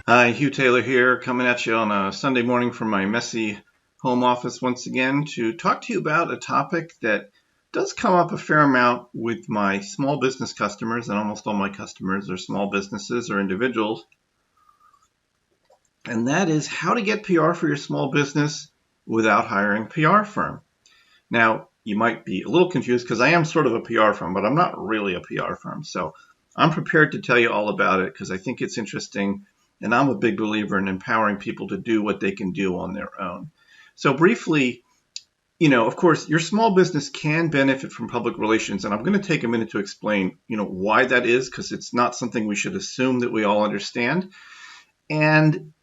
Hi, Hugh Taylor here, coming at you on a Sunday morning from my messy home office once again to talk to you about a topic that does come up a fair amount with my small business customers, and almost all my customers are small businesses or individuals, and that is how to get PR for your small business without hiring a PR firm. Now, you might be a little confused because I am sort of a PR firm, but I'm not really a PR firm. So I'm prepared to tell you all about it because I think it's interesting. And I'm a big believer in empowering people to do what they can do on their own. So briefly, of course, your small business can benefit from public relations. And I'm going to take a minute to explain, why that is, because it's not something we should assume that we all understand. And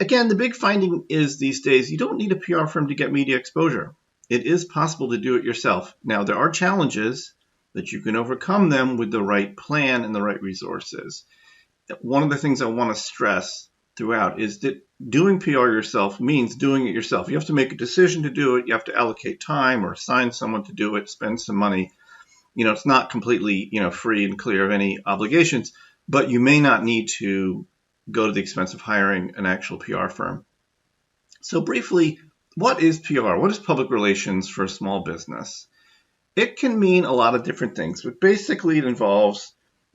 again, the big finding is these days, you don't need a PR firm to get media exposure. It is possible to do it yourself. Now, there are challenges, that you can overcome them with the right plan and the right resources. One of the things I want to stress throughout is that doing PR yourself means doing it yourself. You have to make a decision to do it. You have to allocate time or assign someone to do it, spend some money. It's not completely, free and clear of any obligations, but you may not need to go to the expense of hiring an actual PR firm. So briefly, what is PR? What is public relations for a small business? It can mean a lot of different things, but basically it involves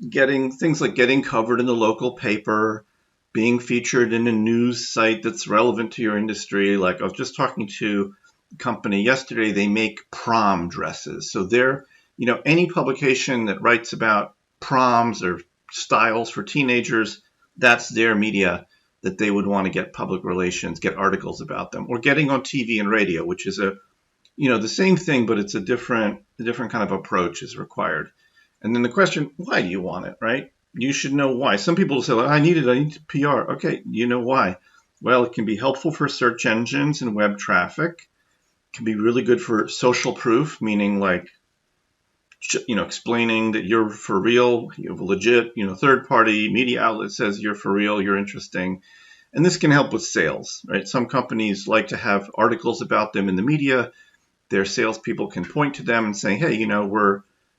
getting things like getting covered in the local paper, being featured in a news site that's relevant to your industry. Like I was just talking to a company yesterday, they make prom dresses. So they're, any publication that writes about proms or styles for teenagers, that's their media that they would want to get public relations, get articles about them, or getting on TV and radio, which is the same thing, but it's a different kind of approach is required. And then the question, why do you want it, right? You should know why. Some people say, I need PR. Okay, you know why? Well, it can be helpful for search engines and web traffic. It can be really good for social proof, meaning like, explaining that you're for real, you have a legit, third party media outlet says you're for real, you're interesting. And this can help with sales, right? Some companies like to have articles about them in the media. Their salespeople can point to them and say, hey,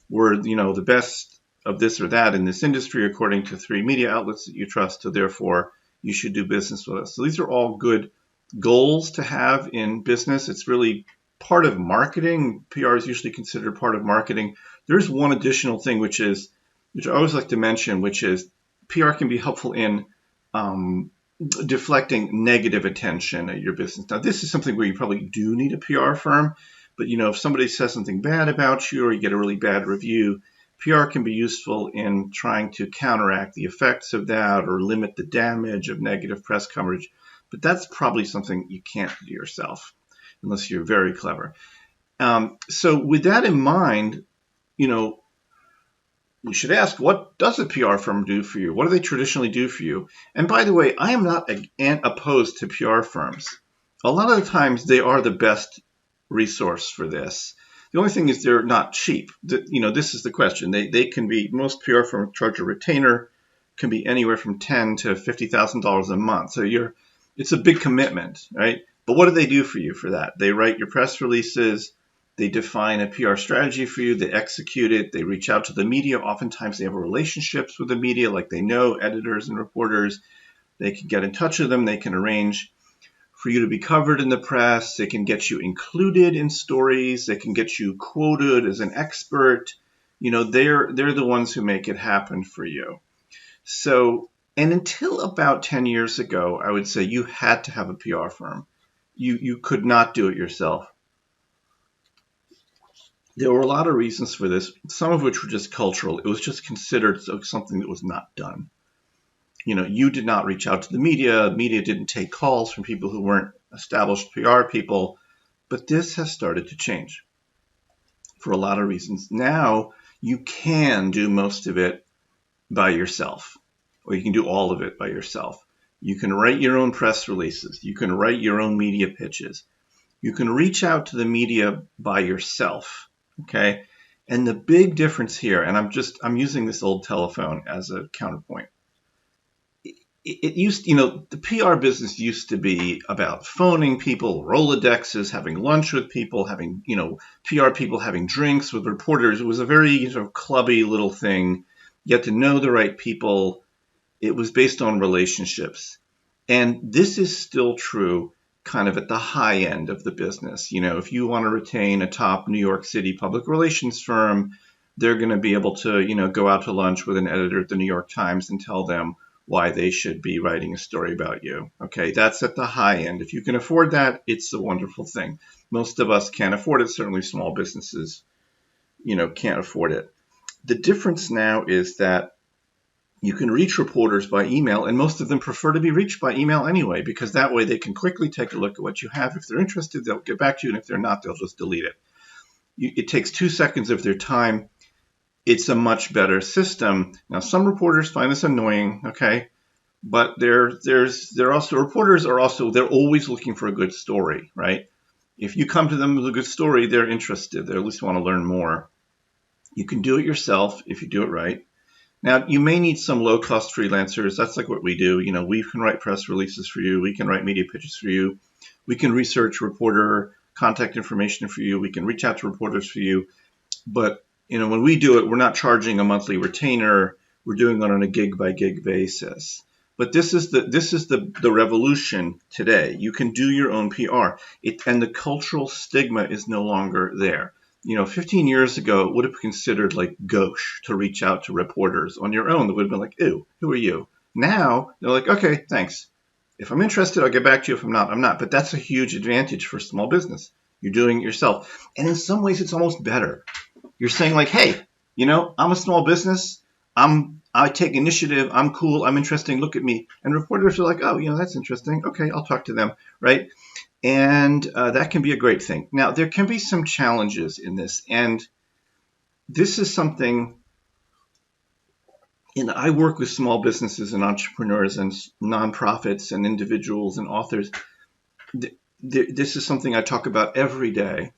we're the best of this or that in this industry according to 3 media outlets that you trust, so therefore you should do business with us. So these are all good goals to have in business. It's really part of marketing. PR is usually considered part of marketing. There's one additional thing which I always like to mention, which is PR can be helpful in deflecting negative attention at your business. Now, this is something where you probably do need a PR firm, but if somebody says something bad about you or you get a really bad review, PR can be useful in trying to counteract the effects of that or limit the damage of negative press coverage. But that's probably something you can't do yourself unless you're very clever. So with that in mind, we should ask, what does a PR firm do for you? What do they traditionally do for you? And by the way, I am not opposed to PR firms. A lot of the times they are the best resource for this. The only thing is they're not cheap. This is the question. They can be, most PR firms charge a retainer, can be anywhere from $10,000 to $50,000 a month. So it's a big commitment, right? But what do they do for you for that? They write your press releases. They define a PR strategy for you. They execute it. They reach out to the media. Oftentimes they have relationships with the media, like they know editors and reporters. They can get in touch with them. They can arrange for you to be covered in the press. They can get you included in stories. They can get you quoted as an expert. They're the ones who make it happen for you. So, and until about 10 years ago, I would say you had to have a PR firm. You could not do it yourself. There were a lot of reasons for this, some of which were just cultural. It was just considered something that was not done. You did not reach out to the media. Media didn't take calls from people who weren't established PR people. But this has started to change for a lot of reasons. Now you can do most of it by yourself, or you can do all of it by yourself. You can write your own press releases. You can write your own media pitches. You can reach out to the media by yourself. Okay. And the big difference here, and I'm using this old telephone as a counterpoint. It used, the PR business used to be about phoning people, Rolodexes, having lunch with people, having, PR people having drinks with reporters. It was a very sort of clubby little thing. You had to know the right people. It was based on relationships. And this is still true kind of at the high end of the business. If you want to retain a top New York City public relations firm, they're going to be able to, go out to lunch with an editor at the New York Times and tell them why they should be writing a story about you. Okay, that's at the high end. If you can afford that, it's a wonderful thing. Most of us can't afford it. Certainly small businesses, can't afford it. The difference now is that you can reach reporters by email, and most of them prefer to be reached by email anyway, because that way they can quickly take a look at what you have. If they're interested, they'll get back to you, and if they're not, they'll just delete it. It takes 2 seconds of their time. It's a much better system. Now, some reporters find this annoying, okay? But they're always looking for a good story, right? If you come to them with a good story, they're interested. They at least want to learn more. You can do it yourself if you do it right. Now, you may need some low-cost freelancers. That's like what we do. We can write press releases for you. We can write media pitches for you. We can research reporter contact information for you. We can reach out to reporters for you. But, when we do it, we're not charging a monthly retainer. We're doing it on a gig-by-gig basis. But this is the revolution today. You can do your own PR. And the cultural stigma is no longer there. 15 years ago, it would have been considered like gauche to reach out to reporters on your own. That would have been like, ew, who are you? Now, they're like, okay, thanks. If I'm interested, I'll get back to you. If I'm not, I'm not. But that's a huge advantage for small business. You're doing it yourself. And in some ways, it's almost better. You're saying like, hey, I'm a small business. I take initiative. I'm cool. I'm interesting. Look at me. And reporters are like, oh, that's interesting. Okay, I'll talk to them, right? And that can be a great thing. Now, there can be some challenges in this. And this is something, I work with small businesses and entrepreneurs and nonprofits and individuals and authors. This is something I talk about every day.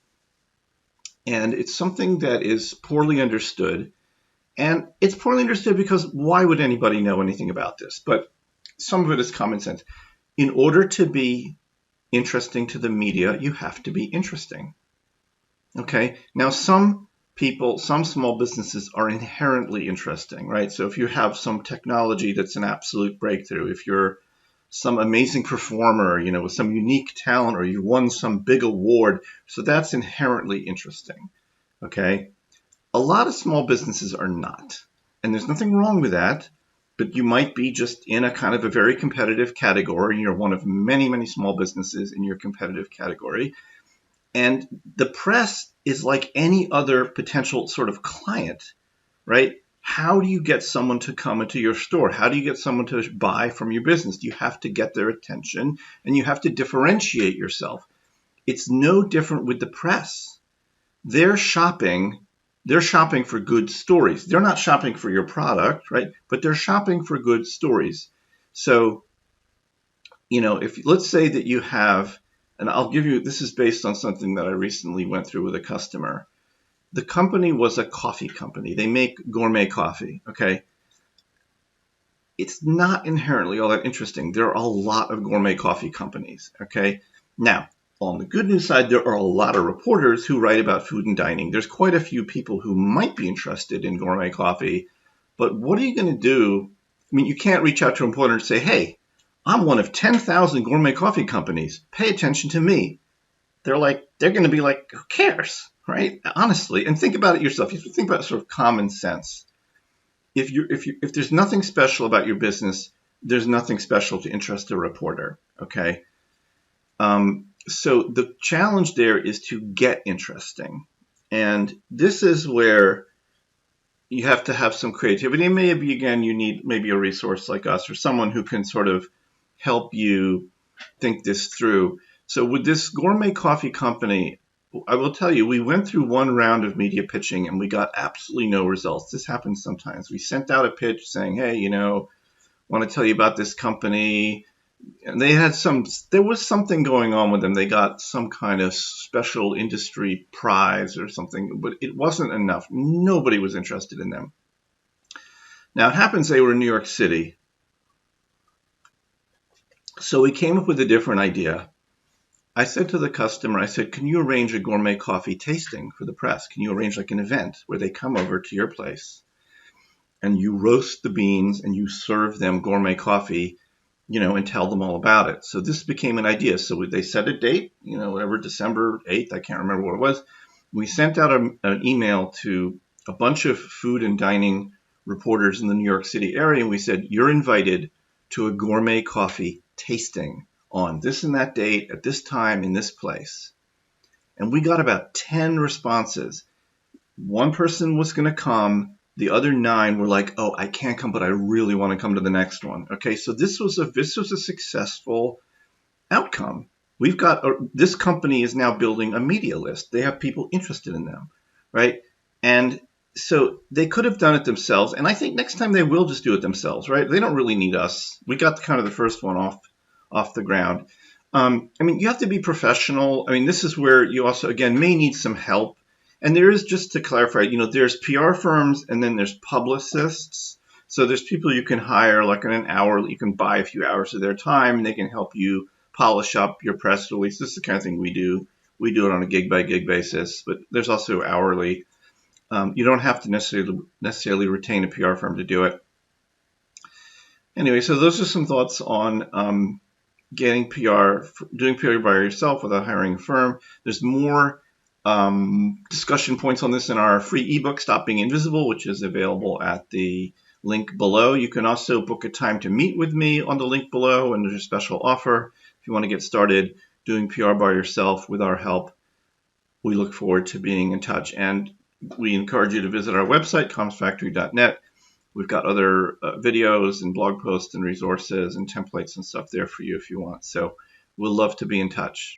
And it's something that is poorly understood. And it's poorly understood because why would anybody know anything about this? But some of it is common sense. In order to be interesting to the media, you have to be interesting. Okay. Now, some small businesses are inherently interesting, right? So if you have some technology that's an absolute breakthrough, if you're some amazing performer, with some unique talent, or you won some big award, so that's inherently interesting. Okay. A lot of small businesses are not, and there's nothing wrong with that. But you might be just in a kind of a very competitive category. You're one of many, many small businesses in your competitive category. And the press is like any other potential sort of client, right? How do you get someone to come into your store? How do you get someone to buy from your business? You have to get their attention, and you have to differentiate yourself. It's no different with the press. They're shopping for good stories. They're not shopping for your product, right? But they're shopping for good stories. So, if let's say that you have, and I'll give you, this is based on something that I recently went through with a customer. The company was a coffee company. They make gourmet coffee, okay? It's not inherently all that interesting. There are a lot of gourmet coffee companies, okay? Now, on the good news side, there are a lot of reporters who write about food and dining. There's quite a few people who might be interested in gourmet coffee, but what are you going to do? I mean, you can't reach out to a reporter and say, hey, I'm one of 10,000 gourmet coffee companies. Pay attention to me. They're going to be like, who cares, right? Honestly, and think about it yourself. You think about sort of common sense. If there's nothing special about your business, there's nothing special to interest a reporter, okay? So the challenge there is to get interesting. And this is where you have to have some creativity. And maybe, again, you need maybe a resource like us or someone who can sort of help you think this through. So with this gourmet coffee company, I will tell you, we went through one round of media pitching and we got absolutely no results. This happens sometimes. We sent out a pitch saying, hey, want to tell you about this company. And there was something going on with them. They got some kind of special industry prize or something, but it wasn't enough. Nobody was interested in them. Now, it happens they were in New York City. So we came up with a different idea. I said to the customer, can you arrange a gourmet coffee tasting for the press? Can you arrange like an event where they come over to your place? and you roast the beans and you serve them gourmet coffee, and tell them all about it. So this became an idea. So they set a date, whatever, December 8th, I can't remember what it was. We sent out an email to a bunch of food and dining reporters in the New York City area, and we said, you're invited to a gourmet coffee tasting on this and that date at this time in this place. And we got about 10 responses. One person was going to come. The other 9 were like, oh, I can't come, but I really want to come to the next one. Okay, so this was a successful outcome. This company is now building a media list. They have people interested in them, right? And so they could have done it themselves. And I think next time they will just do it themselves, right? They don't really need us. We got kind of the first one off the ground. You have to be professional. This is where you also, again, may need some help. And there is, just to clarify, there's PR firms and then there's publicists. So there's people you can hire like in an hour. You can buy a few hours of their time and they can help you polish up your press release. This is the kind of thing we do. We do it on a gig by gig basis, but there's also hourly. You don't have to necessarily retain a PR firm to do it. Anyway, so those are some thoughts on getting PR, doing PR by yourself without hiring a firm. There's more discussion points on this in our free ebook, Stop Being Invisible, which is available at the link below. You can also book a time to meet with me on the link below, and there's a special offer if you want to get started doing PR by yourself with our help. We look forward to being in touch, and we encourage you to visit our website, commsfactory.net. We've got other videos and blog posts and resources and templates and stuff there for you if you want. So we'll love to be in touch.